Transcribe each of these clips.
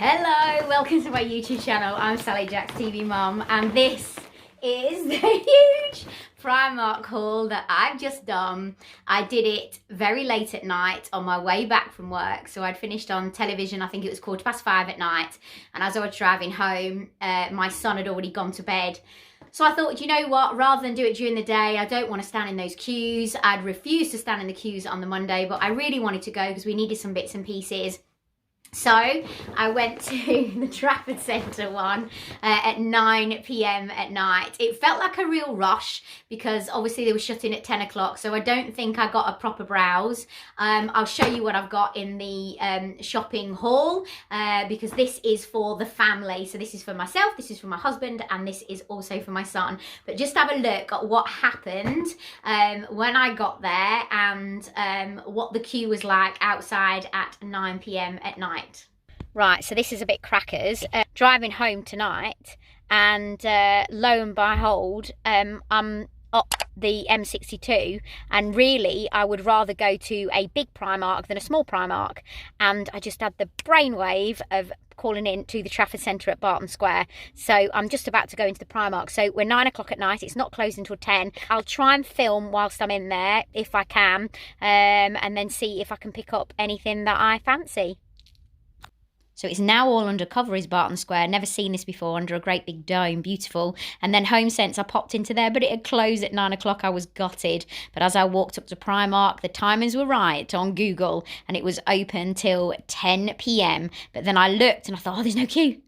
Hello, welcome to my YouTube channel. I'm Sally Jack's TV Mum, and this is the huge Primark haul that I've just done. I did it very late at night on my way back from work, so I'd finished on television, I think it was 5:15 at night, and as I was driving home, my son had already gone to bed. So I thought, you know what, rather than do it during the day, I don't want to stand in those queues. I'd refused to stand in the queues on the Monday, but I really wanted to go because we needed some bits and pieces. So I went to the Trafford Centre one at 9 p.m. at night. It felt like a real rush because obviously they were shutting at 10 o'clock, so I don't think I got a proper browse. I'll show you what I've got in the shopping haul because this is for the family. So this is for myself, this is for my husband, and this is also for my son. But just have a look at what happened when I got there and what the queue was like outside at 9 p.m. at night. Right, so this is a bit crackers. Driving home tonight, and lo and behold, I'm up the M62, and really I would rather go to a big Primark than a small Primark, and I just had the brainwave of calling in to the Trafford Centre at Barton Square. So I'm just about to go into the Primark. So we're 9 o'clock at night, it's not closed until 10. I'll try and film whilst I'm in there if I can, and then see if I can pick up anything that I fancy. So it's now all under cover is Barton Square. Never seen this before, under a great big dome, beautiful. And then HomeSense, I popped into there, but it had closed at 9 o'clock. I was gutted. But as I walked up to Primark, the timings were right on Google, and it was open till 10 p.m. But then I looked and I thought, oh, there's no queue.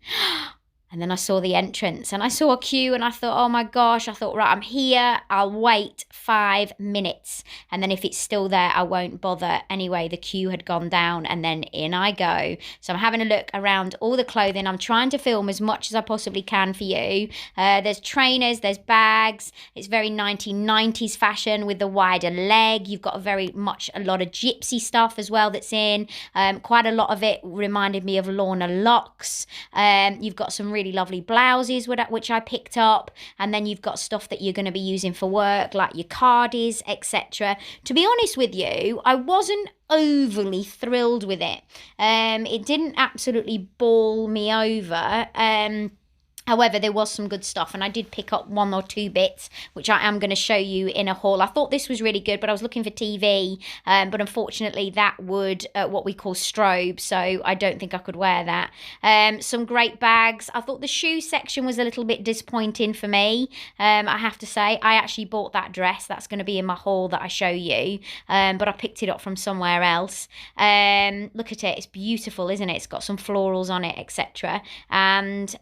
And then I saw the entrance and I saw a queue and I thought, oh my gosh, I thought, right, I'm here. I'll wait 5 minutes. And then if it's still there, I won't bother. Anyway, the queue had gone down and then in I go. So I'm having a look around all the clothing. I'm trying to film as much as I possibly can for you. There's trainers, there's bags. It's very 1990s fashion with the wider leg. You've got a lot of gypsy stuff as well that's in. Quite a lot of it reminded me of Lorna Locks. You've got some really lovely blouses which I picked up, and then you've got stuff that you're going to be using for work like your cardies, etc. To be honest with you, I wasn't overly thrilled with it. It didn't absolutely ball me over. However, there was some good stuff, and I did pick up 1 or 2 bits, which I am going to show you in a haul. I thought this was really good, but I was looking for TV, but unfortunately that would what we call strobe, so I don't think I could wear that. Some great bags. I thought the shoe section was a little bit disappointing for me, I have to say. I actually bought that dress. That's going to be in my haul that I show you, but I picked it up from somewhere else. Look at it. It's beautiful, isn't it? It's got some florals on it, etc. And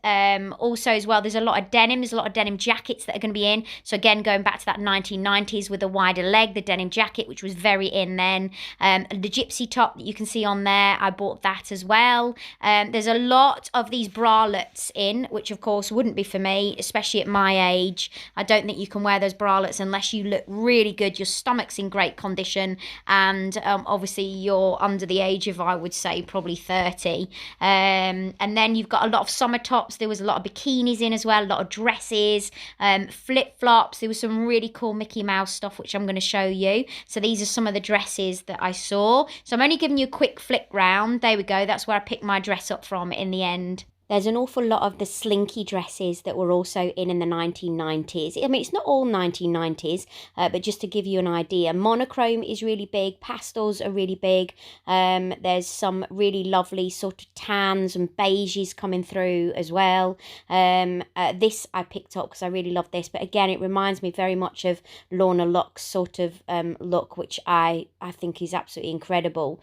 also as well, there's a lot of denim. There's a lot of denim jackets that are going to be in. So again, going back to that 1990s with a wider leg, the denim jacket, which was very in then. The gypsy top that you can see on there, I bought that as well. There's a lot of these bralettes in, which of course wouldn't be for me, especially at my age. I don't think you can wear those bralettes unless you look really good, your stomach's in great condition, and obviously you're under the age of, I would say, probably 30. And then you've got a lot of summer tops. There was a lot of bikinis in as well, a lot of dresses, flip-flops. There was some really cool Mickey Mouse stuff, which I'm going to show you. So these are some of the dresses that I saw. So I'm only giving you a quick flick round. There we go. That's where I picked my dress up from in the end. There's an awful lot of the slinky dresses that were also in the 1990s. I mean, it's not all 1990s, but just to give you an idea, monochrome is really big, pastels are really big. There's some really lovely sort of tans and beiges coming through as well. This I picked up because I really love this, but again, it reminds me very much of Lorna Locke's sort of look, which I think is absolutely incredible.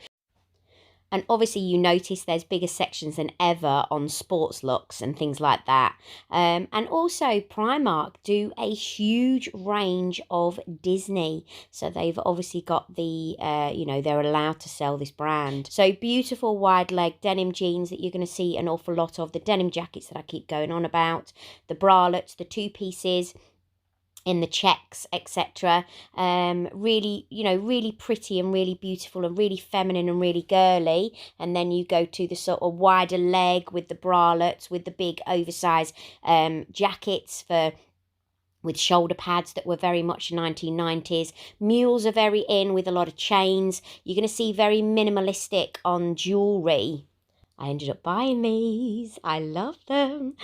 And obviously you notice there's bigger sections than ever on sports looks and things like that. And also Primark do a huge range of Disney. So they've obviously got the, they're allowed to sell this brand. So beautiful wide leg denim jeans that you're going to see an awful lot of. The denim jackets that I keep going on about. The bralettes, the 2-pieces. In the checks, etc. Really pretty and really beautiful and really feminine and really girly. And then you go to the sort of wider leg with the bralettes, with the big oversized jackets with shoulder pads that were very much 1990s. Mules are very in with a lot of chains. You're going to see very minimalistic on jewellery. I ended up buying these. I love them.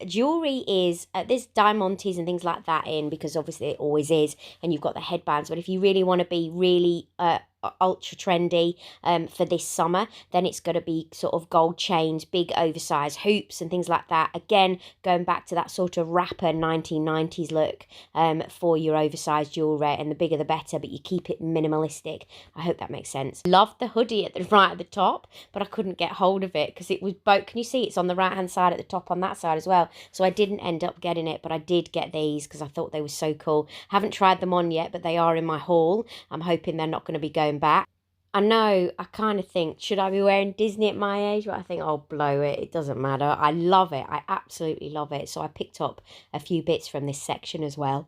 Jewelry is there's diamantes and things like that in, because obviously it always is, and you've got the headbands. But if you really want to be really ultra trendy for this summer, then it's got to be sort of gold chains, big oversized hoops and things like that. Again, going back to that sort of rapper 1990s look for your oversized jewelry, and the bigger the better, but you keep it minimalistic. I hope that makes sense. Love the hoodie at the right at the top, but I couldn't get hold of it because it was both. Can you see it's on the right hand side at the top on that side as well? So I didn't end up getting it, but I did get these because I thought they were so cool. Haven't tried them on yet, but they are in my haul. I'm hoping they're not going to be going back. I know, I kind of think, should I be wearing Disney at my age? But I think, oh, blow it. It doesn't matter. I love it. I absolutely love it. So I picked up a few bits from this section as well.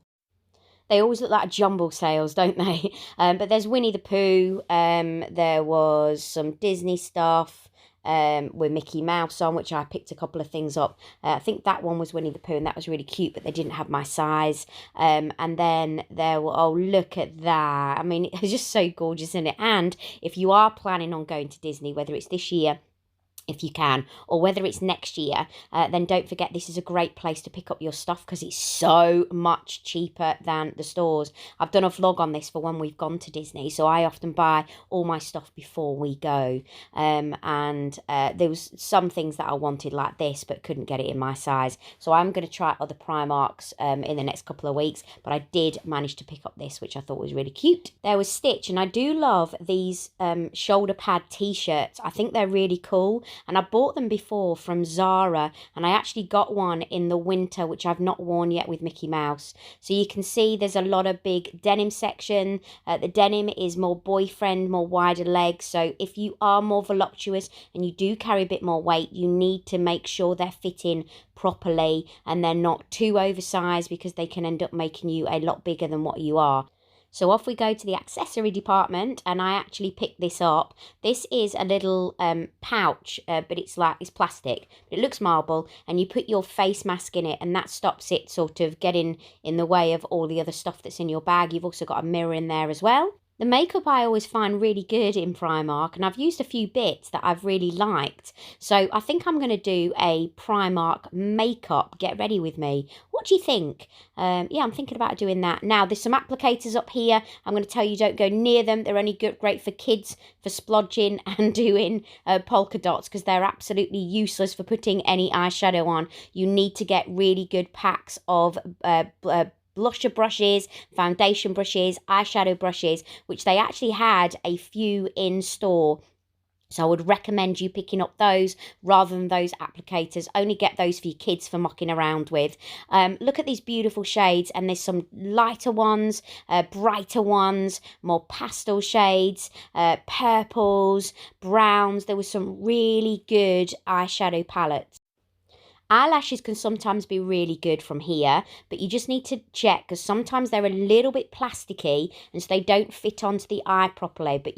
They always look like jumble sales, don't they? But there's Winnie the Pooh. There was some Disney stuff with Mickey Mouse on, which I picked a couple of things up. I think that one was Winnie the Pooh, and that was really cute, but they didn't have my size. And then there were, oh, look at that. I mean, it's just so gorgeous, isn't it? And if you are planning on going to Disney, whether it's this year, if you can, or whether it's next year, then don't forget this is a great place to pick up your stuff because it's so much cheaper than the stores. I've done a vlog on this for when we've gone to Disney, so I often buy all my stuff before we go. And there was some things that I wanted like this but couldn't get it in my size, so I'm going to try other Primarks in the next couple of weeks, but I did manage to pick up this, which I thought was really cute. There was Stitch, and I do love these shoulder pad t-shirts. I think they're really cool. And I bought them before from Zara, and I actually got one in the winter, which I've not worn yet, with Mickey Mouse. So you can see there's a lot of big denim section. The denim is more boyfriend, more wider legs. So if you are more voluptuous and you do carry a bit more weight, you need to make sure they're fitting properly and they're not too oversized, because they can end up making you a lot bigger than what you are. So off we go to the accessory department, and I actually picked this up. This is a little pouch, but it's plastic. It looks marble, and you put your face mask in it, and that stops it sort of getting in the way of all the other stuff that's in your bag. You've also got a mirror in there as well. The makeup I always find really good in Primark, and I've used a few bits that I've really liked. So I think I'm going to do a Primark makeup get ready with me. What do you think? Yeah, I'm thinking about doing that. Now, there's some applicators up here. I'm going to tell you don't go near them. They're only great for kids, for splodging and doing polka dots, because they're absolutely useless for putting any eyeshadow on. You need to get really good packs of blusher brushes, foundation brushes, eyeshadow brushes, which they actually had a few in store. So I would recommend you picking up those rather than those applicators. Only get those for your kids for mucking around with. Look at these beautiful shades, and there's some lighter ones, brighter ones, more pastel shades, purples, browns. There was some really good eyeshadow palettes. Eyelashes can sometimes be really good from here, but you just need to check, because sometimes they're a little bit plasticky and so they don't fit onto the eye properly. But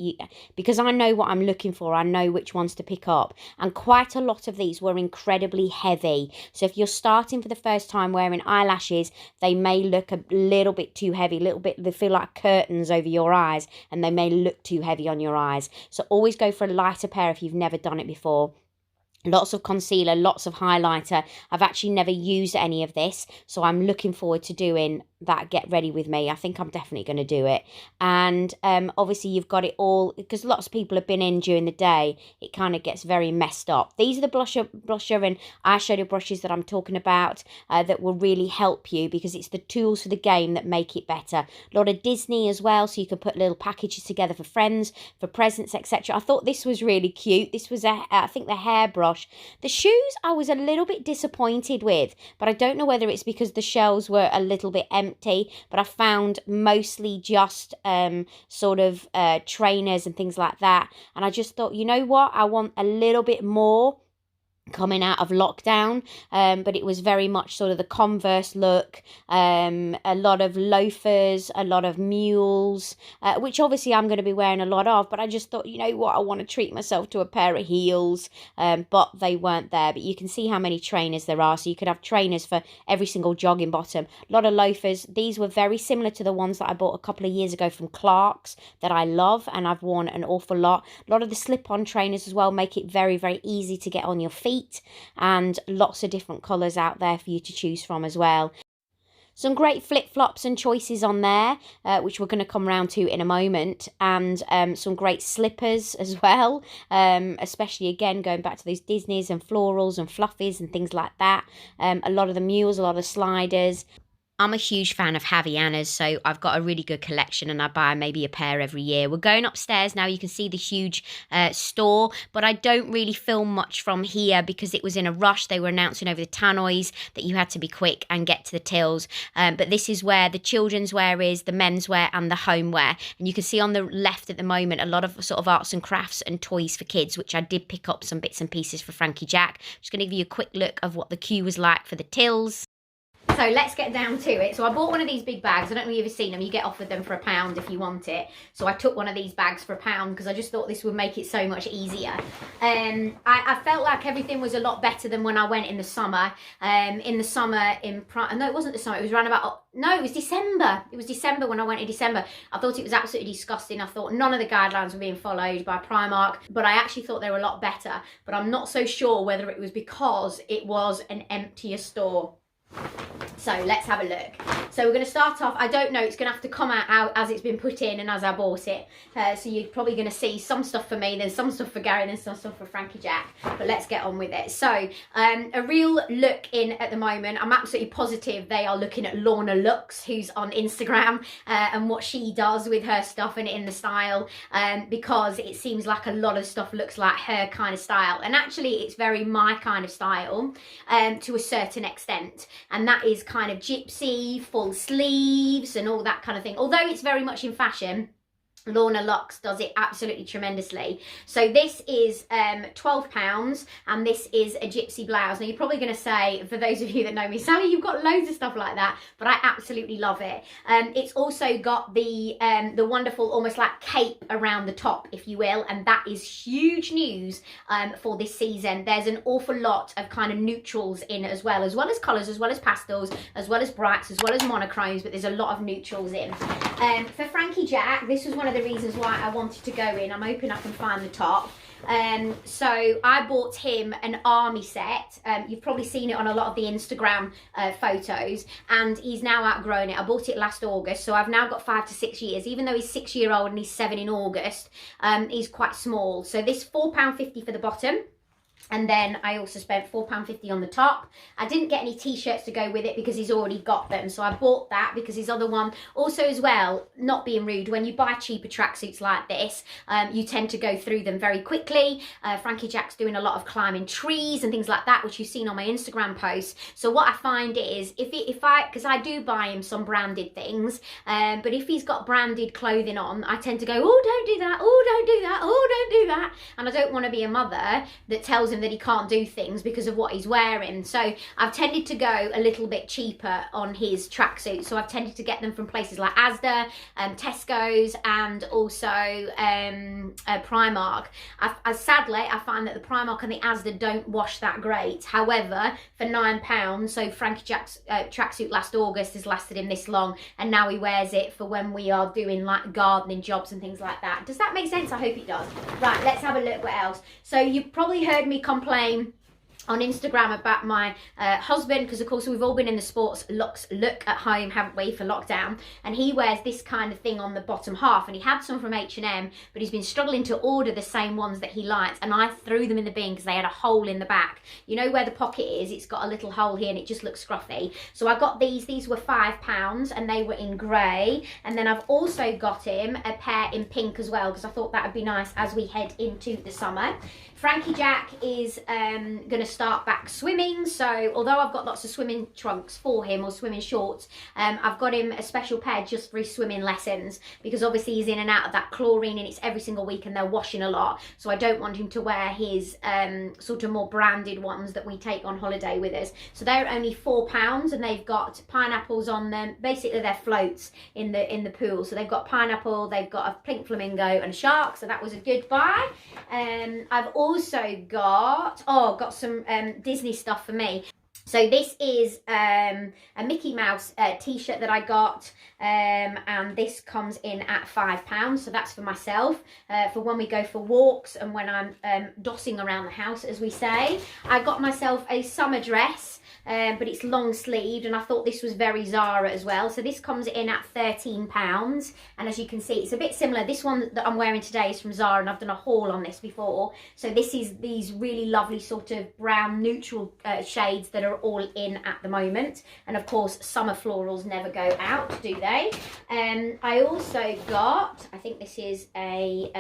because I know what I'm looking for, I know which ones to pick up. And quite a lot of these were incredibly heavy. So if you're starting for the first time wearing eyelashes, they may look a little bit too heavy, they feel like curtains over your eyes, and they may look too heavy on your eyes. So always go for a lighter pair if you've never done it before. Lots of concealer, lots of highlighter. I've actually never used any of this, so I'm looking forward to doing that get ready with me. I think I'm definitely going to do it. And obviously you've got it all, because lots of people have been in during the day. It kind of gets very messed up. These are the blusher and eyeshadow brushes that I'm talking about that will really help you, because it's the tools for the game that make it better. A lot of Disney as well, so you can put little packages together for friends, for presents, etc. I thought this was really cute. This was I think the hairbrush. The shoes I was a little bit disappointed with, but I don't know whether it's because the shelves were a little bit empty, but I found mostly just sort of trainers and things like that. And I just thought, you know what, I want a little bit more coming out of lockdown, but it was very much sort of the Converse look, a lot of loafers, a lot of mules, which obviously I'm going to be wearing a lot of, but I just thought, you know what, I want to treat myself to a pair of heels, but they weren't there. But you can see how many trainers there are, so you could have trainers for every single jogging bottom. A lot of loafers. These were very similar to the ones that I bought a couple of years ago from Clark's that I love and I've worn an awful lot. A lot of the slip-on trainers as well make it very, very easy to get on your feet, and lots of different colours out there for you to choose from as well. Some great flip-flops and choices on there, which we're going to come round to in a moment, and some great slippers as well, especially again going back to those Disneys and florals and fluffies and things like that. A lot of the mules, a lot of sliders. I'm a huge fan of Havaianas, so I've got a really good collection and I buy maybe a pair every year. We're going upstairs now. You can see the huge store, but I don't really film much from here because it was in a rush. They were announcing over the tannoys that you had to be quick and get to the tills. But this is where the children's wear is, the menswear and the homeware. And you can see on the left at the moment a lot of sort of arts and crafts and toys for kids, which I did pick up some bits and pieces for Frankie Jack. Just going to give you a quick look of what the queue was like for the tills. So let's get down to it. So I bought one of these big bags. I don't know if you've ever seen them. You get offered them for £1 if you want it. So I took one of these bags for £1 because I just thought this would make it so much easier. I felt like everything was a lot better than when I went in the summer. No, it wasn't the summer. It was around about, no, it was December. It was December when I went in December. I thought it was absolutely disgusting. I thought none of the guidelines were being followed by Primark, but I actually thought they were a lot better. But I'm not so sure whether it was because it was an emptier store. So let's have a look. So we're going to start off, I don't know, it's going to have to come out as it's been put in and as I bought it. So you're probably going to see some stuff for me, then some stuff for Gary, then some stuff for Frankie Jack. But let's get on with it. So a real look in at the moment. I'm absolutely positive they are looking at Lorna Lux, who's on Instagram, and what she does with her stuff and in the style, because it seems like a lot of stuff looks like her kind of style. And actually it's very my kind of style to a certain extent. And that is kind of gypsy, full sleeves and all that kind of thing. Although it's very much in fashion, Lorna Lux does it absolutely tremendously. So this is £12 and this is a gypsy blouse. Now you're probably going to say, for those of you that know me, Sally, you've got loads of stuff like that, but I absolutely love it. It's also got the wonderful almost like cape around the top, if you will, and that is huge news for this season. There's an awful lot of kind of neutrals in as well as colours, as well as pastels, as well as brights, as well as monochromes, but there's a lot of neutrals in. For Frankie Jack, this was one of the reasons why I wanted to go in. I'm hoping I can find the top. So I bought him an army set. You've probably seen it on a lot of the Instagram photos, and he's now outgrown it. I bought it last August, so I've now got 5 to 6 years. Even though he's 6-year-old and he's 7 in August, he's quite small. So this £4.50 for the bottom. And then I also spent £4.50 on the top. I didn't get any t-shirts to go with it because he's already got them. So I bought that because his other one, also as well, not being rude, when you buy cheaper tracksuits like this, you tend to go through them very quickly. Frankie Jack's doing a lot of climbing trees and things like that, which you've seen on my Instagram posts. So what I find is, because I do buy him some branded things, but if he's got branded clothing on, I tend to go, oh, don't do that, oh, don't do that, oh, don't do that. And I don't want to be a mother that tells him that he can't do things because of what he's wearing. So I've tended to go a little bit cheaper on his tracksuits. So I've tended to get them from places like Asda, Tesco's, and also Primark. Sadly, I find that the Primark and the Asda don't wash that great. However, for £9, so Frankie Jack's tracksuit last August has lasted him this long, and now he wears it for when we are doing like gardening jobs and things like that. Does that make sense? I hope it does. Right, let's have a look what else. So you've probably heard me complain on Instagram about my husband, because of course we've all been in the sports look at home, haven't we, for lockdown, and he wears this kind of thing on the bottom half, and he had some from H&M, but he's been struggling to order the same ones that he likes, and I threw them in the bin because they had a hole in the back. You know where the pocket is, it's got a little hole here and it just looks scruffy. So I got these were £5 and they were in grey, and then I've also got him a pair in pink as well because I thought that would be nice as we head into the summer. Frankie Jack is going to start back swimming. So although I've got lots of swimming trunks for him, or swimming shorts, I've got him a special pair just for his swimming lessons, because obviously he's in and out of that chlorine and it's every single week and they're washing a lot. So I don't want him to wear his sort of more branded ones that we take on holiday with us. So they're only £4 and they've got pineapples on them. Basically they're floats in the pool. So they've got pineapple, they've got a pink flamingo and a shark. So that was a good buy. I've also got some Disney stuff for me. So this is a Mickey Mouse t-shirt that I got, and this comes in at £5. So that's for myself, for when we go for walks and when I'm dossing around the house, as we say. I got myself a summer dress, but it's long sleeved, and I thought this was very Zara as well. So this comes in at £13, and as you can see, it's a bit similar. This one that I'm wearing today is from Zara, and I've done a haul on this before. So this is these really lovely sort of brown neutral shades that are all in at the moment. And of course, summer florals never go out, do they? I also got, I think this is a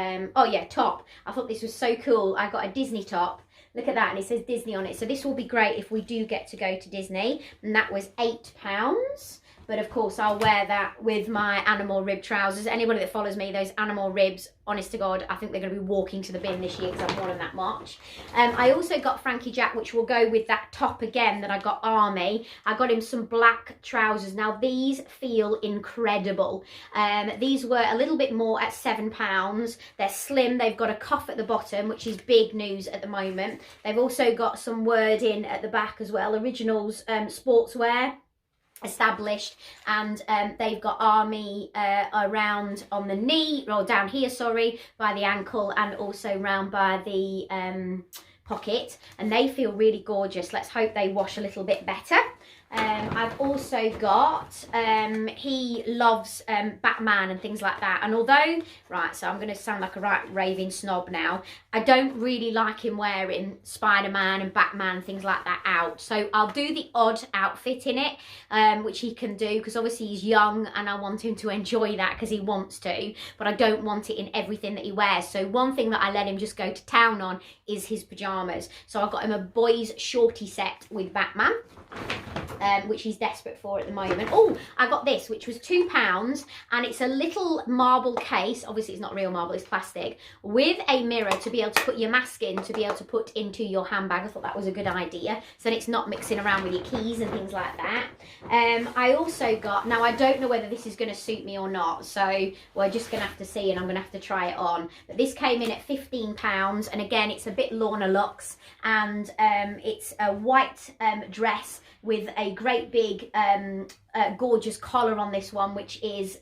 top. I thought this was so cool. I got a Disney top. Look at that, and it says Disney on it. So this will be great if we do get to go to Disney. And that was £8. But of course, I'll wear that with my animal rib trousers. Anybody that follows me, those animal ribs, honest to God, I think they're going to be walking to the bin this year because I've worn them that much. I also got Frankie Jack, which will go with that top again that I got Army. I got him some black trousers. Now, these feel incredible. These were a little bit more at £7. They're slim. They've got a cuff at the bottom, which is big news at the moment. They've also got some wording at the back as well. Originals sportswear. Established, and they've got Army around on the knee, or down here, sorry, by the ankle, and also round by the pocket, and they feel really gorgeous. Let's hope they wash a little bit better. I've also got, he loves Batman and things like that. And although, right, so I'm going to sound like a right raving snob now, I don't really like him wearing Spider-Man and Batman and things like that out. So I'll do the odd outfit in it, which he can do, because obviously he's young and I want him to enjoy that because he wants to. But I don't want it in everything that he wears. So one thing that I let him just go to town on is his pyjamas. So I got him a boys shorty set with Batman. Which he's desperate for at the moment. Oh, I got this, which was £2, and it's a little marble case. Obviously, it's not real marble, it's plastic, with a mirror to be able to put your mask in, to be able to put into your handbag. I thought that was a good idea, so that it's not mixing around with your keys and things like that. I also got, now I don't know whether this is going to suit me or not, so we're just going to have to see, and I'm going to have to try it on. But this came in at £15, and again, it's a bit Lorna Lux, and it's a white dress with a great big gorgeous collar on this one, which is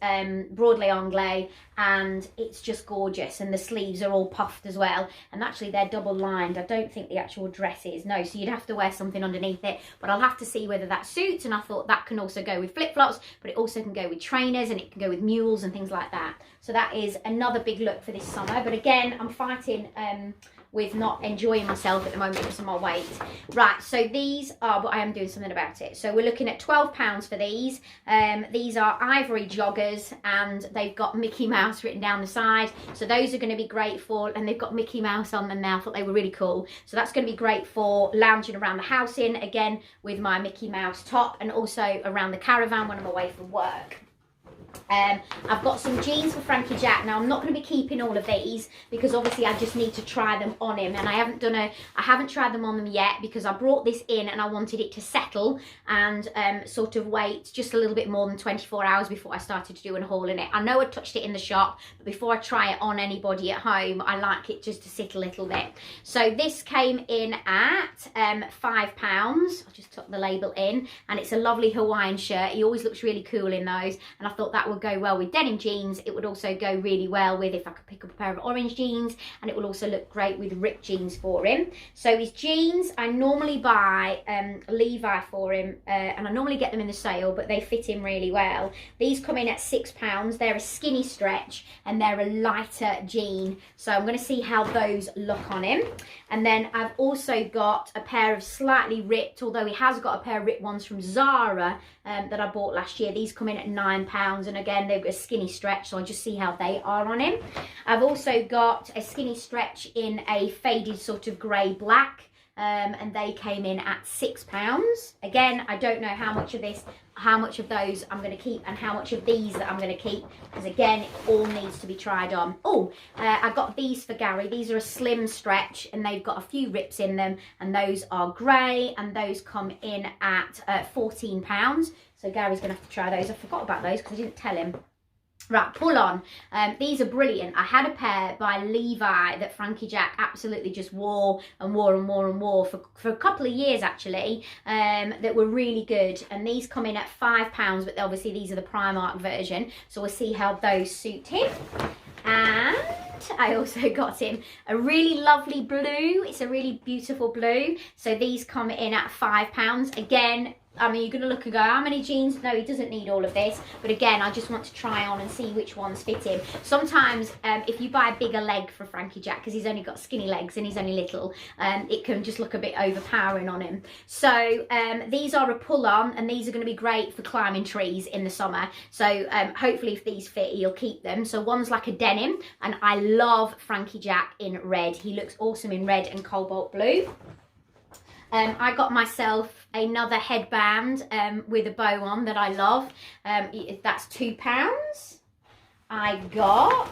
broadly anglais, and it's just gorgeous, and the sleeves are all puffed as well, and actually they're double lined. I don't think the actual dress is, no, so you'd have to wear something underneath it, but I'll have to see whether that suits. And I thought that can also go with flip-flops, but it also can go with trainers, and it can go with mules and things like that. So that is another big look for this summer. But again, I'm fighting with not enjoying myself at the moment because of my weight. Right, so these are, but I am doing something about it. So we're looking at £12 for these. These are ivory joggers, and they've got Mickey Mouse written down the side. So those are going to be great for, and they've got Mickey Mouse on them now. I thought they were really cool. So that's going to be great for lounging around the house in, again, with my Mickey Mouse top, and also around the caravan when I'm away from work. I've got some jeans for Frankie Jack. Now I'm not going to be keeping all of these because obviously I just need to try them on him, and I haven't tried them on them yet because I brought this in and I wanted it to settle and sort of wait just a little bit more than 24 hours before I started to do a haul in it. I know I touched it in the shop, but before I try it on anybody at home, I like it just to sit a little bit. So this came in at £5. I just took the label in, and it's a lovely Hawaiian shirt. He always looks really cool in those, and I thought that would go well with denim jeans. It would also go really well with, if I could pick up a pair of orange jeans, and it will also look great with ripped jeans for him. So his jeans, I normally buy Levi for him, and I normally get them in the sale, but they fit him really well. These come in at £6. They're a skinny stretch, and they're a lighter jean. So I'm going to see how those look on him. And then I've also got a pair of slightly ripped, although he has got a pair of ripped ones from Zara that I bought last year. These come in at £9, and again, they've got a skinny stretch, so I'll just see how they are on him. I've also got a skinny stretch in a faded sort of grey black, and they came in at £6. Again, I don't know how much of those I'm going to keep and how much of these that I'm going to keep, because again, it all needs to be tried on. Oh, I got these for Gary. These are a slim stretch and they've got a few rips in them, and those are grey, and those come in at £14. So Gary's going to have to try those. I forgot about those because I didn't tell him. Right, pull on. These are brilliant. I had a pair by Levi that Frankie Jack absolutely just wore and wore and wore and wore for a couple of years actually, that were really good. And these come in at £5, but obviously these are the Primark version. So we'll see how those suit him. And I also got him a really lovely blue. It's a really beautiful blue. So these come in at £5. Again, I mean, you're going to look and go, how many jeans? No, he doesn't need all of this. But again, I just want to try on and see which ones fit him. Sometimes if you buy a bigger leg for Frankie Jack, because he's only got skinny legs and he's only little, it can just look a bit overpowering on him. So these are a pull on, and these are going to be great for climbing trees in the summer. So hopefully if these fit, he'll keep them. So one's like a denim, and I love Frankie Jack in red. He looks awesome in red and cobalt blue. I got myself another headband with a bow on that I love. That's £2. I got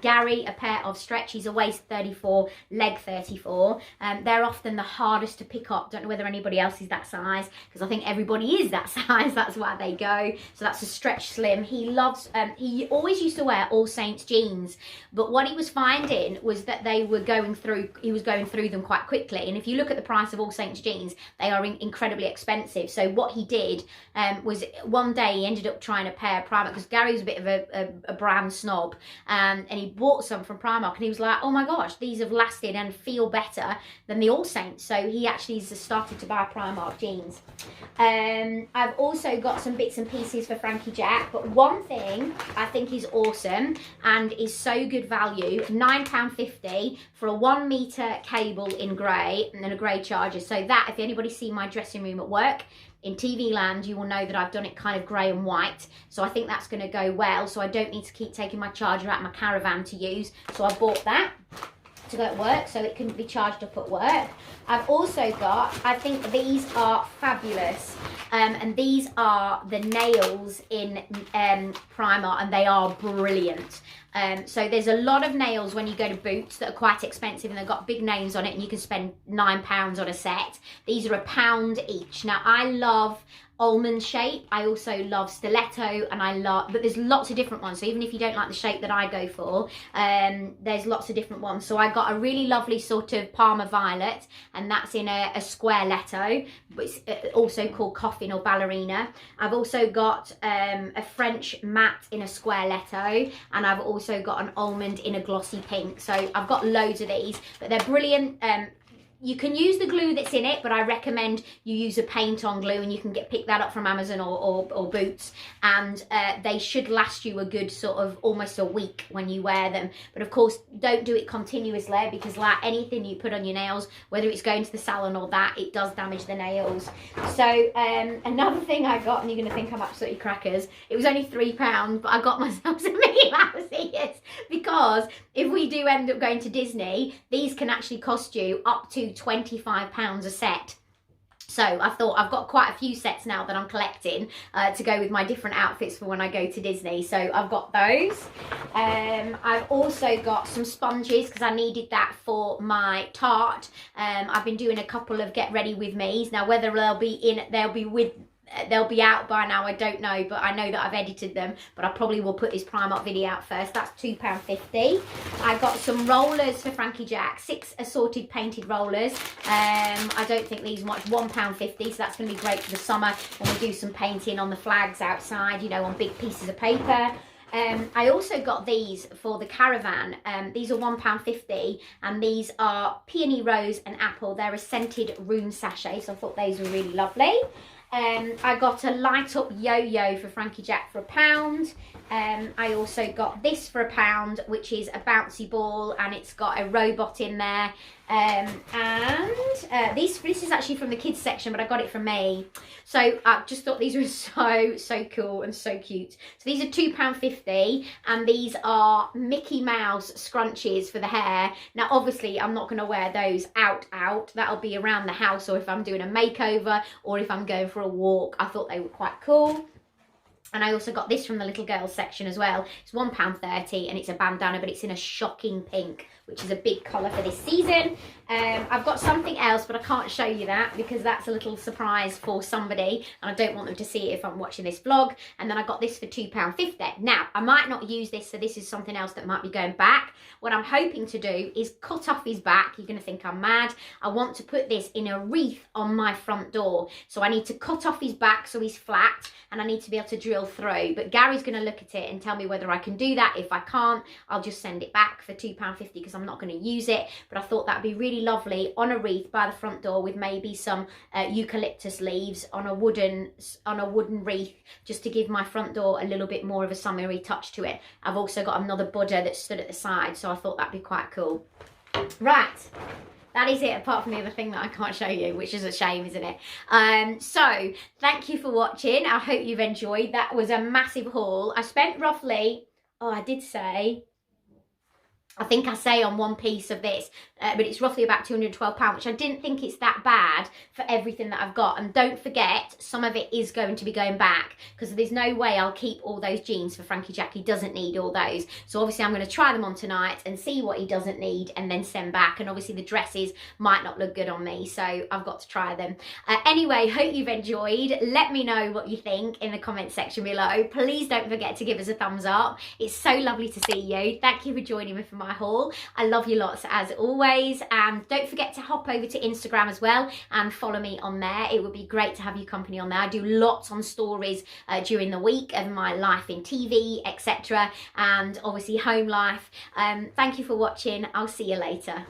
Gary a pair of stretchies, a waist 34, leg 34. They're often the hardest to pick up. Don't know whether anybody else is that size, because I think everybody is that size. That's why they go. So that's a stretch slim. He loves, he always used to wear All Saints jeans, but what he was finding was that he was going through them quite quickly. And if you look at the price of All Saints jeans, they are incredibly expensive. So what he did was one day he ended up trying a pair of Primark, because Gary was a bit of a brand snob, and he bought some from Primark, and he was like, oh my gosh, these have lasted and feel better than the All Saints. So he actually started to buy Primark jeans. I've also got some bits and pieces for Frankie Jack, but one thing I think is awesome and is so good value, £9.50 for a 1 metre cable in grey and then a grey charger. So that, if anybody's seen my dressing room at work, in TV land, you will know that I've done it kind of grey and white. So I think that's going to go well. So I don't need to keep taking my charger out of my caravan to use. So I bought that to go at work so it can be charged up at work. I've also got, I think these are fabulous. And these are the nails in Primark, and they are brilliant. So there's a lot of nails when you go to Boots that are quite expensive, and they've got big names on it, and you can spend £9 on a set. These are £1 each. Now I love almond shape. I also love stiletto, and but there's lots of different ones. So even if you don't like the shape that I go for, there's lots of different ones. So I got a really lovely sort of Parma Violet, and that's in a square letto, but it's also called Coffin or Ballerina. I've also got a French matte in a square letto, and I've also got an almond in a glossy pink. So I've got loads of these, but they're brilliant. You can use the glue that's in it, but I recommend you use a paint-on glue, and you can pick that up from Amazon or Boots, and they should last you a good sort of almost a week when you wear them. But of course, don't do it continuously, because like anything you put on your nails, whether it's going to the salon or that, it does damage the nails. So another thing I got, and you're going to think I'm absolutely crackers, it was only £3, but I got myself some Mickey Mouse ears, because if we do end up going to Disney, these can actually cost you up to £25 a set. So I thought I've got quite a few sets now that I'm collecting to go with my different outfits for when I go to Disney. So I've got those. I've also got some sponges, because I needed that for my tart. I've been doing a couple of get ready with me's. Now whether they'll be out by now, I don't know, but I know that I've edited them, but I probably will put this Primark video out first. That's £2.50. I got some rollers for Frankie Jack, 6 assorted painted rollers. I don't think these much, £1.50, so that's going to be great for the summer when we do some painting on the flags outside, you know, on big pieces of paper. I also got these for the caravan. These are £1.50, and these are peony rose and apple. They're a scented room sachet, so I thought those were really lovely. I got a light up yo-yo for Frankie Jack for £1. I also got this for £1, which is a bouncy ball, and it's got a robot in there. This is actually from the kids section, but I got it from me. So I just thought these were so cool and so cute. So these are £2.50, and these are Mickey Mouse scrunchies for the hair. Now obviously I'm not going to wear those out. That'll be around the house, or if I'm doing a makeover, or if I'm going for a walk. I thought they were quite cool. And I also got this from the little girls section as well. It's £1.30, and it's a bandana, but it's in a shocking pink, which is a big colour for this season. I've got something else, but I can't show you that because that's a little surprise for somebody, and I don't want them to see it if I'm watching this vlog. And then I got this for £2.50. Now, I might not use this, so this is something else that might be going back. What I'm hoping to do is cut off his back. You're going to think I'm mad. I want to put this in a wreath on my front door. So I need to cut off his back so he's flat, and I need to be able to drill through. But Gary's going to look at it and tell me whether I can do that. If I can't, I'll just send it back for £2.50 because I'm not going to use it. But I thought that'd be really lovely on a wreath by the front door with maybe some eucalyptus leaves on a wooden wreath, just to give my front door a little bit more of a summery touch to it. I've also got another Buddha that stood at the side, so I thought that'd be quite cool. Right. That is it, apart from the other thing that I can't show you, which is a shame, isn't it? So, thank you for watching. I hope you've enjoyed. That was a massive haul. I spent roughly, I think I say on one piece of this, but it's roughly about £212, which I didn't think it's that bad for everything that I've got. And don't forget, some of it is going to be going back, because there's no way I'll keep all those jeans for Frankie Jack. He doesn't need all those. So obviously I'm going to try them on tonight and see what he doesn't need and then send back. And obviously the dresses might not look good on me, so I've got to try them. Anyway, hope you've enjoyed. Let me know what you think in the comment section below. Please don't forget to give us a thumbs up. It's so lovely to see you. Thank you for joining me for my haul. I love you lots as always, and don't forget to hop over to Instagram as well and follow me on there. It would be great to have your company on there. I do lots on stories during the week of my life in TV, etc., and obviously home life. Thank you for watching. I'll see you later.